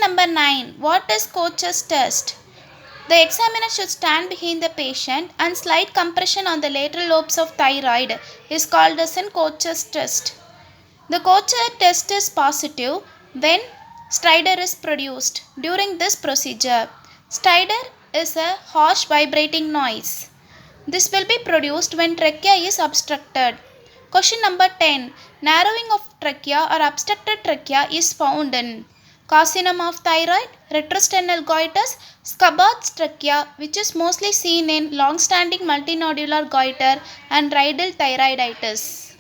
number 9. What is Kocher's test? The examiner should stand behind the patient and slight compression on the lateral lobes of thyroid is called as an Kocher's test. The Kocher test is positive when STRIDOR is produced. During this procedure, STRIDOR is a harsh vibrating noise. This will be produced when trachea is obstructed. Question number 10. Narrowing of trachea or obstructed trachea is found in carcinoma of thyroid, retrosternal goiters, Scabbard's trachea, which is mostly seen in long-standing multinodular goiter, and radial thyroiditis.